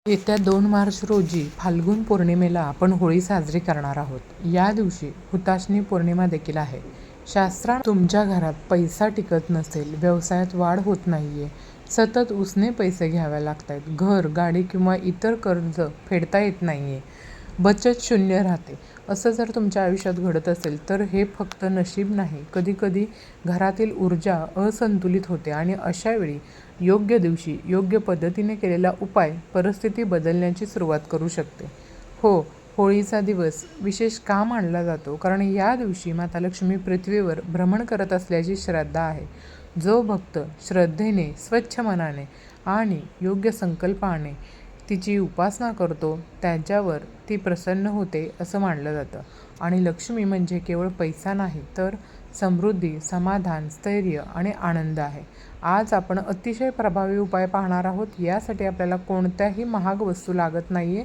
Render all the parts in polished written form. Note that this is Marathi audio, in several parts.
येत्या 2 मार्च रोजी फाल्गुन पौर्णिमेला आपण होळी साजरी करणार आहोत. या दिवशी हुताशनी पौर्णिमा देखील आहे. शास्त्रानुसार तुमच्या घरात पैसा टिकत नसेल, व्यवसायात वाढ होत नाहीये, सतत उसने पैसे घ्यावे लागतायत, घर, गाडी किंवा इतर कर्ज फेडता येत नाहीये, बचत शून्य राहते, असं जर तुमच्या आयुष्यात घडत असेल तर हे फक्त नशीब नाही, कधीकधी घरातील ऊर्जा असंतुलित होते आणि अशा वेळी योग्य दिवशी योग्य पद्धतीने केलेला उपाय परिस्थिती बदलण्याची सुरुवात करू शकते. हो, होळीचा दिवस विशेष का मानला जातो? कारण या दिवशी माता लक्ष्मी पृथ्वीवर भ्रमण करत असल्याची श्रद्धा आहे. जो भक्त श्रद्धेने, स्वच्छ मनाने आणि योग्य संकल्पाने तिची उपासना करतो त्याच्यावर ती प्रसन्न होते असं मानलं जातं. आणि लक्ष्मी म्हणजे केवळ पैसा नाही तर समृद्धी, समाधान, स्थैर्य आणि आनंद आहे. आज आपण अतिशय प्रभावी उपाय पाहणार आहोत. यासाठी आपल्याला कोणत्याही महाग वस्तू लागत नाहीये,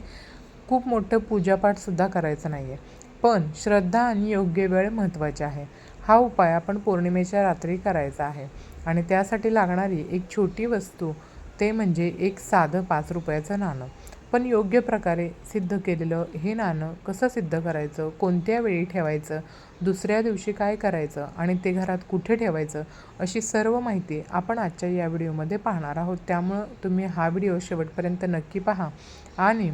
खूप मोठं पूजापाठसुद्धा करायचं नाहीये, पण श्रद्धा आणि योग्य वेळ महत्त्वाचे आहे. हा उपाय आपण पौर्णिमेच्या रात्री करायचा आहे आणि त्यासाठी लागणारी एक छोटी वस्तू ते म्हणजे एक साधं 5 रुपयाचं नाणं. पण योग्य प्रकारे सिद्ध केलेलं हे नाणं कसं सिद्ध करायचं, कोणत्या वेळी ठेवायचं, दुसऱ्या दिवशी काय करायचं आणि ते घरात कुठे ठेवायचं, अशी सर्व माहिती आपण आजच्या या व्हिडिओमध्ये पाहणार आहोत. त्यामुळं तुम्ही हा व्हिडिओ शेवटपर्यंत नक्की पहा आणि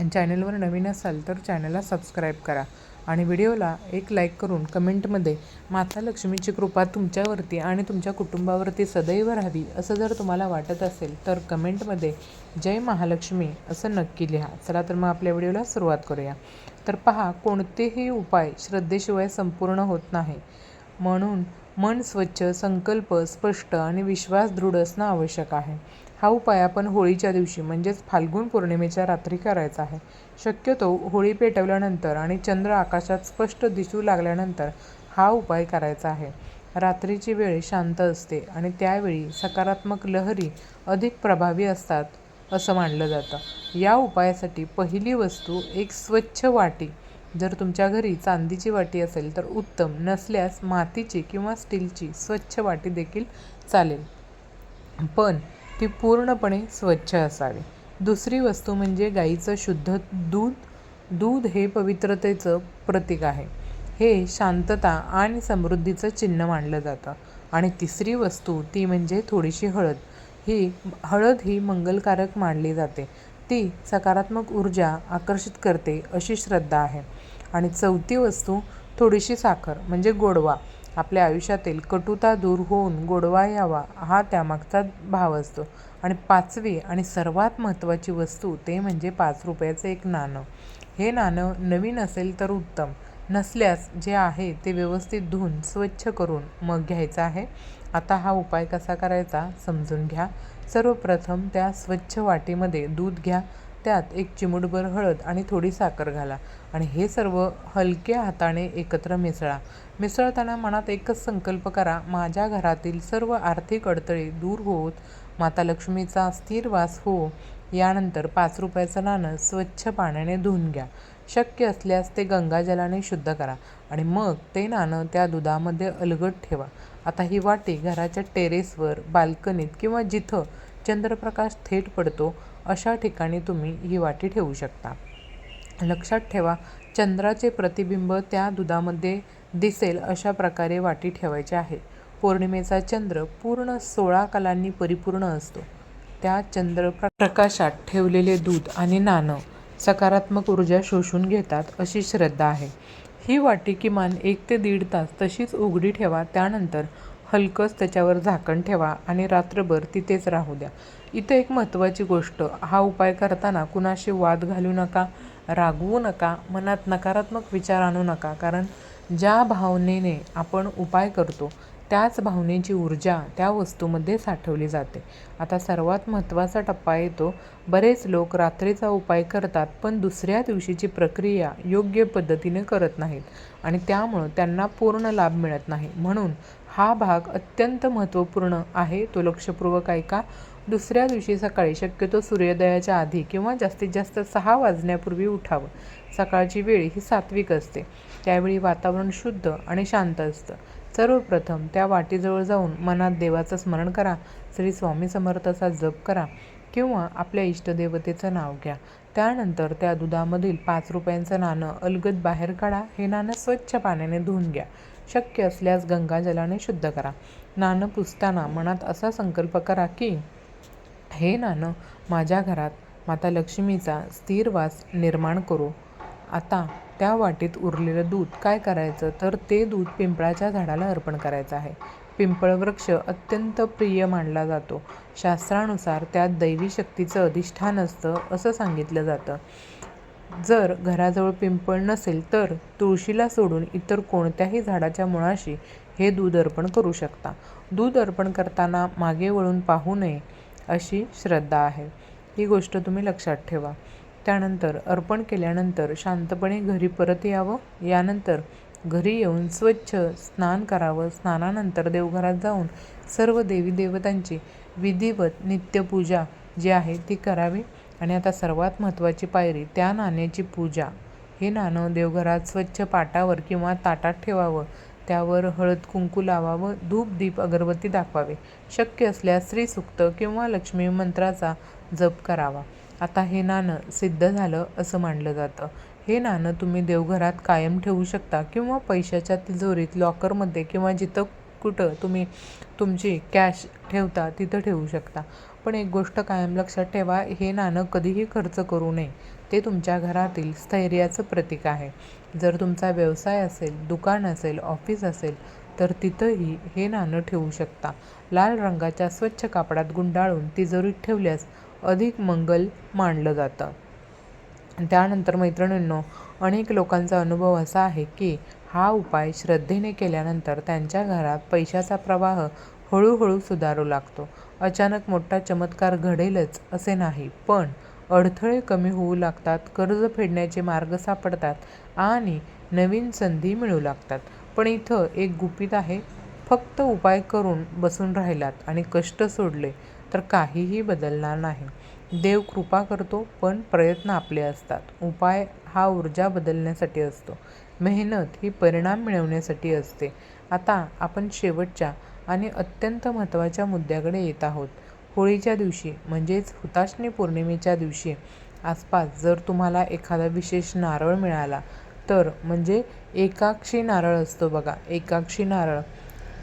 चॅनलवर नवीन असाल तर चॅनलला सबस्क्राईब करा आणि व्हिडिओला एक लाईक करून कमेंटमध्ये माता लक्ष्मीची कृपा तुमच्यावरती आणि तुमच्या कुटुंबावरती सदैव राहावी असं जर तुम्हाला वाटत असेल तर कमेंटमध्ये जय महालक्ष्मी असं नक्की लिहा. चला तर मग आपल्या व्हिडिओला सुरुवात करूया. तर पहा, कोणतेही उपाय श्रद्धेशिवाय संपूर्ण होत नाही, म्हणून मन स्वच्छ, संकल्प स्पष्ट आणि विश्वास दृढ असणं आवश्यक आहे. हा उपाय आपण होळीच्या दिवशी म्हणजेच फाल्गुन पौर्णिमेच्या रात्री करायचा आहे. शक्यतो होळी पेटवल्यानंतर आणि चंद्र आकाशात स्पष्ट दिसू लागल्यानंतर हा उपाय करायचा आहे. रात्रीची वेळ शांत असते आणि त्यावेळी सकारात्मक लहरी अधिक प्रभावी असतात असं मानलं जातं. या उपायासाठी पहिली वस्तू एक स्वच्छ वाटी. जर तुमच्या घरी चांदीची वाटी असेल तर उत्तम, नसल्यास मातीची किंवा स्टीलची स्वच्छ वाटी देखील चालेल, पण ती पूर्णपणे स्वच्छ असावी. दुसरी वस्तू म्हणजे गाईचं शुद्ध दूध. दूध हे पवित्रतेचं प्रतीक आहे, हे शांतता आणि समृद्धीचं चिन्ह मानलं जातं. आणि तिसरी वस्तू ती म्हणजे थोडीशी हळद. हळद ही मंगलकारक मानली जाते, ती सकारात्मक ऊर्जा आकर्षित करते अशी श्रद्धा आहे. आणि चौथी वस्तू थोडीशी साखर म्हणजे गोडवा. आपल्या आयुष्यातील कटुता दूर होऊन गोडवा यावा हा त्यामागचा भाव असतो. आणि पाचवी आणि सर्वात महत्त्वाची वस्तू ते म्हणजे 5 रुपयाचं एक नाणं. हे नाणं नवीन असेल तर उत्तम, नसल्यास जे आहे ते व्यवस्थित धुवून स्वच्छ करून मग घ्यायचं आहे. आता हा उपाय कसा करायचा समजून घ्या. सर्वप्रथम त्या स्वच्छ वाटीमध्ये दूध घ्या, त्यात एक चिमूटभर हळद आणि थोडी साखर घाला आणि हे सर्व हलक्या हाताने एकत्र मिसळा. मिसळताना मनात एकच संकल्प करा, माझ्या घरातील सर्व आर्थिक अडथळे दूर होत माता लक्ष्मीचा स्थिर वास हो. यानंतर 5 रुपयाचं नाणं स्वच्छ पाण्याने धुवून घ्या. शक्य असल्यास ते गंगाजलाने शुद्ध करा आणि मग ते नाणं त्या दुधामध्ये अलगद ठेवा. आता ही वाटी घराच्या टेरेसवर, बाल्कनीत किंवा जिथं चंद्रप्रकाश थेट पडतो अशा ठिकाणी तुम्ही ही वाटी ठेवू शकता. लक्षात ठेवा, चंद्राचे प्रतिबिंब त्या दुधामध्ये दिसेल अशा प्रकारे वाटी ठेवायची आहे. पौर्णिमेचा चंद्र पूर्ण 16 कलांनी परिपूर्ण असतो. त्या चंद्रप्रकाशात ठेवलेले दूध आणि नाणं सकारात्मक ऊर्जा शोषून घेतात अशी श्रद्धा आहे. ही वाटी किमान 1 ते 1.5 तास तशीच उघडी ठेवा. त्यानंतर हलकंच त्याच्यावर झाकण ठेवा आणि रात्रभर तिथेच राहू द्या. इथं एक महत्त्वाची गोष्ट, हा उपाय करताना कुणाशी वाद घालू नका, रागवू नका, मनात नकारात्मक विचार आणू नका, कारण ज्या भावनेने आपण उपाय करतो त्याच भावनेची ऊर्जा त्या वस्तूमध्ये साठवली जाते. आता सर्वात महत्त्वाचा टप्पा येतो. बरेच लोक रात्रीचा उपाय करतात पण दुसऱ्या दिवशीची प्रक्रिया योग्य पद्धतीने करत नाहीत आणि त्यामुळं त्यांना पूर्ण लाभ मिळत नाही. म्हणून हा भाग अत्यंत महत्त्वपूर्ण आहे, तो लक्षपूर्वक ऐका. दुसऱ्या दिवशी सकाळी शक्यतो सूर्योदयाच्या आधी किंवा जास्तीत जास्त 6 वाजण्यापूर्वी उठावं. सकाळची वेळ ही सात्विक असते, त्यावेळी वातावरण शुद्ध आणि शांत असतं. सर्वप्रथम त्या वाटीजवळ जाऊन मनात देवाचं स्मरण करा, श्री स्वामी समर्थाचा जप करा किंवा आपल्या इष्टदेवतेचं नाव घ्या. त्यानंतर त्या दुधामधील 5 रुपयांचं नाणं अलगद बाहेर काढा. हे नाणं स्वच्छ पाण्याने धुवून घ्या. शक्य असल्यास गंगाजलाने शुद्ध करा. नाणं पुसताना मनात असा संकल्प करा की हे नाणं माझ्या घरात माता लक्ष्मीचा स्थिर वास निर्माण करू. आता त्या वाटीत उरलेलं दूध काय करायचं तर ते दूध पिंपळाच्या झाडाला अर्पण करायचं आहे. पिंपळ वृक्ष अत्यंत प्रिय मानला जातो. शास्त्रानुसार त्यात दैवी शक्तीचं अधिष्ठान असतं असं सांगितलं जातं. जर घराजवळ पिंपळ नसेल तर तुळशीला सोडून इतर कोणत्याही झाडाच्या मुळाशी हे दूध अर्पण करू शकता. दूध अर्पण करताना मागे वळून पाहू नये अशी श्रद्धा आहे. ही गोष्ट तुम्ही लक्षात ठेवा. त्यानंतर अर्पण केल्यानंतर शांतपणे घरी परत यावं. यानंतर घरी येऊन स्वच्छ स्नान करावं. स्नानानंतर देवघरात जाऊन सर्व देवी देवतांची विधिवत नित्यपूजा जी आहे ती करावी. आणि आता सर्वात महत्त्वाची पायरी त्या नाण्याची पूजा. हे नाणं देवघरात स्वच्छ पाटावर किंवा ताटात ठेवावं. त्यावर हळद कुंकू लावावं. धूप दीप अगरबत्ती दाखवावे. शक्य असल्यास श्रीसूक्त किंवा लक्ष्मी मंत्राचा जप करावा. आता हे नाणं सिद्ध झालं असं मानलं जातं. हे नाणं तुम्ही देवघरात कायम ठेवू शकता किंवा पैशाच्या तिजोरीत, लॉकरमध्ये किंवा जिथं कुठं तुम्ही तुमची कॅश ठेवता तिथं ठेवू शकता. पण एक गोष्ट कायम लक्षात ठेवा, हे नाणं कधीही खर्च करू नये. ते तुमच्या घरातील स्थैर्याचं प्रतीक आहे. जर तुमचा व्यवसाय असेल, दुकान असेल, ऑफिस असेल तर तिथंही हे नाणं ठेवू शकता. लाल रंगाच्या स्वच्छ कापडात गुंडाळून तिजोरीत ठेवल्यास अधिक मंगल मानलं जातं. त्यानंतर मैत्रिणींनो, अनेक लोकांचा अनुभव असा आहे की हा उपाय श्रद्धेने केल्यानंतर त्यांच्या घरात पैशाचा प्रवाह हळूहळू सुधारू लागतो. अचानक मोठा चमत्कार घडेलच असे नाही, पण अडथळे कमी होऊ लागतात, कर्ज फेडण्याचे मार्ग सापडतात आणि नवीन संधी मिळू लागतात. पण इथं एक गुपित आहे. फक्त उपाय करून बसून राहिलात आणि कष्ट सोडले तर काहीही बदलणार नाही. देव कृपा करतो, पण प्रयत्न आपले असतात. उपाय हा ऊर्जा बदलण्यासाठी असतो. मेहनत ही परिणाम मिळवण्यासाठी असते. आता आपण शेवटच्या आणि अत्यंत महत्त्वाच्या मुद्द्याकडे येत आहोत. होळीच्या दिवशी म्हणजेच हुताशनी पौर्णिमेच्या दिवशी आसपास जर तुम्हाला एखादा विशेष नारळ मिळाला तर, म्हणजे एकाक्षी नारळ असतो बघा, एकाक्षी नारळ,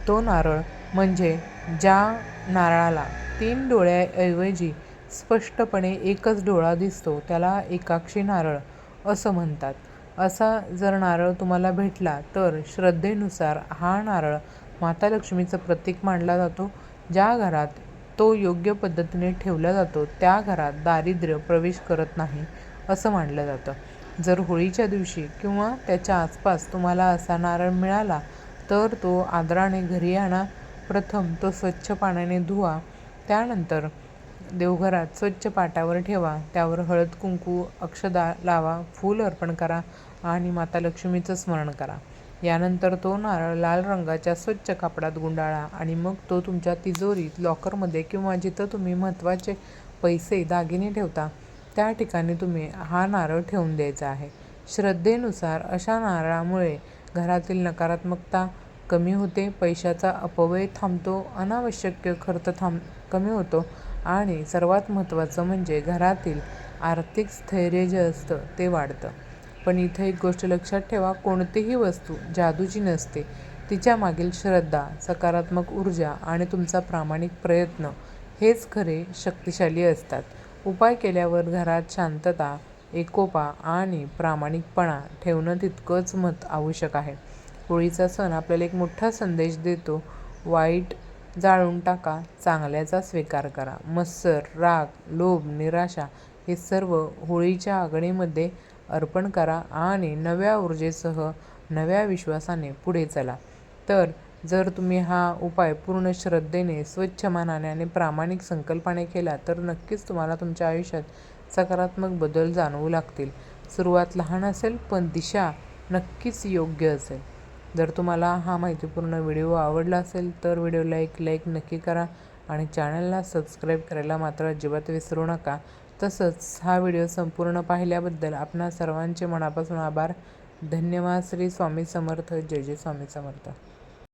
तो नारळ म्हणजे ज्या नारळाला 3 डोळ्याऐवजी स्पष्टपणे एकच डोळा दिसतो त्याला एकाक्षी नारळ असं म्हणतात. असा जर नारळ तुम्हाला भेटला तर श्रद्धेनुसार हा नारळ माता लक्ष्मीचं प्रतीक मानला जातो. ज्या घरात तो योग्य पद्धतीने ठेवला जातो त्या घरात दारिद्र्य प्रवेश करत नाही असं मानलं जातं. जर होळीच्या दिवशी किंवा त्याच्या आसपास तुम्हाला असा नारळ मिळाला तर तो आदराने घरी आणा. प्रथम तो स्वच्छ पाण्याने धुवा. त्यानंतर देवघरात स्वच्छ पाटावर ठेवा. त्यावर हळद कुंकू अक्षदा लावा, फूल अर्पण करा आणि माता लक्ष्मीचं स्मरण करा. यानंतर तो नारळ लाल रंगाच्या स्वच्छ कापडात गुंडाळा आणि मग तो तुमच्या तिजोरीत, लॉकरमध्ये किंवा जिथं तुम्ही महत्त्वाचे पैसे, दागिने ठेवता त्या ठिकाणी तुम्ही हा नारळ ठेवून द्यायचा आहे. श्रद्धेनुसार अशा नारळामुळे घरातील नकारात्मकता कमी होते, पैशाचा अपव्यय थांबतो, अनावश्यक खर्च कमी होतो आणि सर्वात महत्त्वाचं म्हणजे घरातील आर्थिक स्थैर्य जे असतं ते वाढतं. पण इथं एक गोष्ट लक्षात ठेवा, कोणतीही वस्तू जादूची नसते. तिच्या मागील श्रद्धा, सकारात्मक ऊर्जा आणि तुमचा प्रामाणिक प्रयत्न हेच खरे शक्तिशाली असतात. उपाय केल्यावर घरात शांतता, एकोपा आणि प्रामाणिकपणा ठेवणं तितकंच आवश्यक आहे. होळीचा सण आपल्याला एक मोठा संदेश देतो. वाईट जाळून टाका, चांगल्याचा स्वीकार करा. मत्सर, राग, लोभ, निराशा हे सर्व होळीच्या अग्नीमध्ये अर्पण करा आणि नव्या ऊर्जेसह, नव्या विश्वासाने पुढे चला. तर जर तुम्ही हा उपाय पूर्ण श्रद्धेने, स्वच्छ मनाने आणि प्रामाणिक संकल्पाने केला तर नक्कीच तुम्हाला तुमच्या आयुष्यात सकारात्मक बदल जाणवू लागतील. सुरुवात लहान असेल पण दिशा नक्कीच योग्य असेल. जर तुम्हाला हा माहितीपूर्ण व्हिडिओ आवडला असेल तर व्हिडिओला एक लाईक नक्की करा आणि चॅनलला सबस्क्राईब करायला मात्र अजिबात विसरू नका. तसंच हा व्हिडिओ संपूर्ण पाहिल्याबद्दल आपणा सर्वांचे मनापासून आभार. धन्यवाद. श्री स्वामी समर्थ. जय जय स्वामी समर्थ.